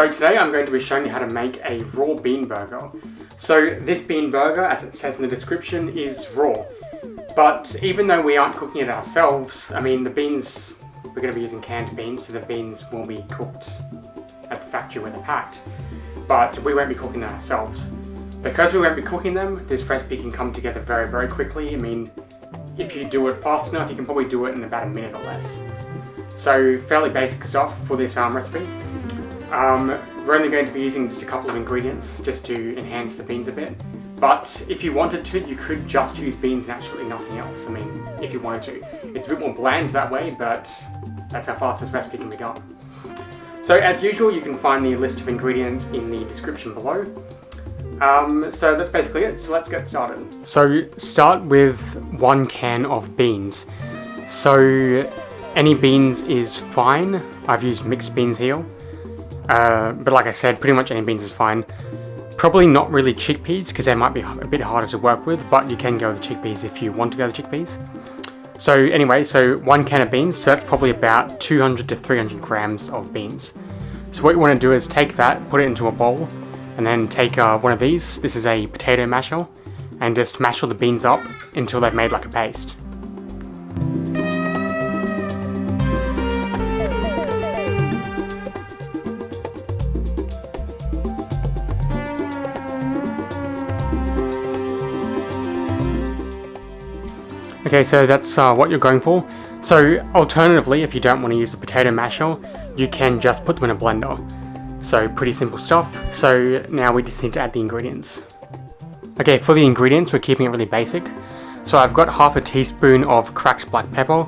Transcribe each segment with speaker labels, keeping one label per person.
Speaker 1: So today I'm going to be showing you how to make a raw bean burger. So this bean burger, as it says in the description, is raw. But even though we aren't cooking it ourselves, I mean the beans, we're going to be using canned beans, so the beans will be cooked at the factory when they're packed. But we won't be cooking them ourselves. Because we won't be cooking them, this recipe can come together very, very quickly. I mean, if you do it fast enough, you can probably do it in about a minute or less. So fairly basic stuff for this recipe. We're only going to be using just a couple of ingredients just to enhance the beans a bit. But if you wanted to, you could just use beans and absolutely nothing else. I mean, if you wanted to. It's a bit more bland that way, but that's how fast this recipe can be done. So as usual, you can find the list of ingredients in the description below. So that's basically it, so let's get started. So start with 1 can of beans. So any beans is fine. I've used mixed beans here. But like I said, pretty much any beans is fine. Probably not really chickpeas because they might be a bit harder to work with, but you can go with chickpeas if you want to go with chickpeas. So anyway, so 1 can of beans, so that's probably about 200 to 300 grams of beans. So what you want to do is take that, put it into a bowl, and then take one of these. This is a potato masher, and just mash all the beans up until they've made like a paste. Okay, so that's what you're going for. So alternatively, if you don't want to use the potato masher, you can just put them in a blender. So pretty simple stuff. So now we just need to add the ingredients. Okay, for the ingredients, we're keeping it really basic. So I've got half a teaspoon of cracked black pepper,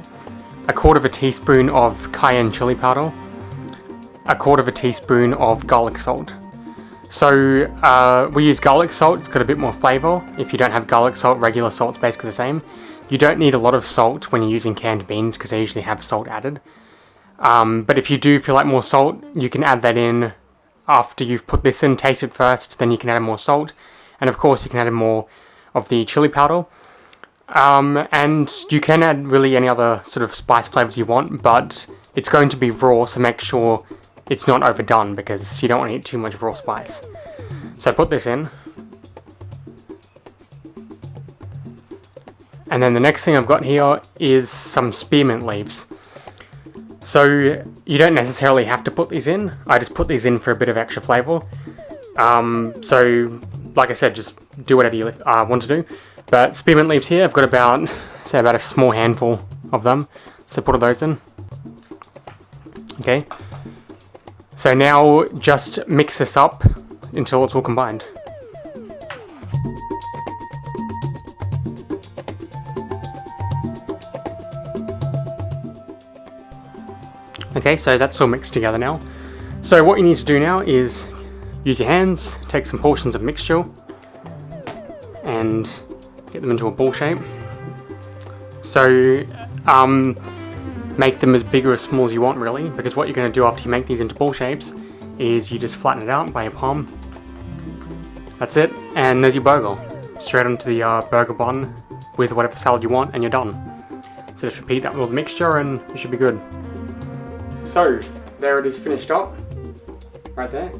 Speaker 1: a quarter of a teaspoon of Cayenne chili powder, a quarter of a teaspoon of garlic salt. So we use garlic salt, it's got a bit more flavour. If you don't have garlic salt, regular salt's basically the same. You don't need a lot of salt when you're using canned beans because they usually have salt added. But if you do feel like more salt, you can add that in after you've put this in, taste it first, then you can add more salt. And of course you can add more of the chili powder. And you can add really any other sort of spice flavours you want, but it's going to be raw, so make sure it's not overdone because you don't want to eat too much raw spice. So put this in. And then the next thing I've got here is some spearmint leaves. So you don't necessarily have to put these in. I just put these in for a bit of extra flavour. So like I said, just do whatever you want to do. But spearmint leaves here, I've got about a small handful of them. So put all those in. Okay. So now just mix this up until it's all combined. Okay, so that's all mixed together now. So what you need to do now is use your hands, take some portions of mixture and get them into a ball shape. So make them as big or as small as you want really, because what you're going to do after you make these into ball shapes is you just flatten it out by your palm. That's it, and there's your burger. Straight onto the burger bun with whatever salad you want and you're done. So just repeat that with the mixture and you should be good. So, there it is finished up, right there.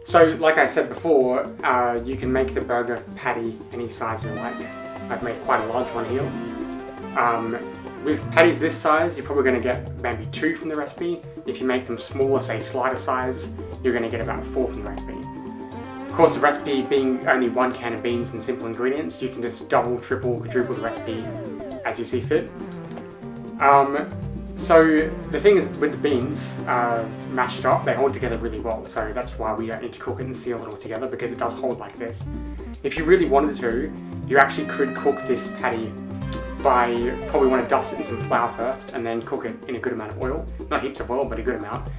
Speaker 1: So, like I said before, you can make the burger patty any size you like. I've made quite a large one here. With patties this size, you're probably going to get maybe 2 from the recipe. If you make them smaller, say slider size, you're going to get about 4 from the recipe. Of course, the recipe being only 1 can of beans and simple ingredients, you can just double, triple, quadruple the recipe as you see fit. So the thing is with the beans mashed up, they hold together really well, so that's why we don't need to cook it and seal it all together because it does hold like this. If you really wanted to, you actually could cook this patty by, probably want to dust it in some flour first and then cook it in a good amount of oil. Not heaps of oil, but a good amount,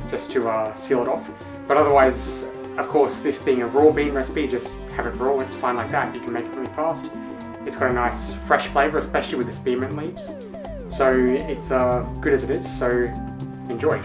Speaker 1: just to seal it off. But otherwise, of course, this being a raw bean recipe, just have it raw, it's fine like that. You can make it really fast. It's got a nice fresh flavour, especially with the spearmint leaves. So it's good as it is, so enjoy.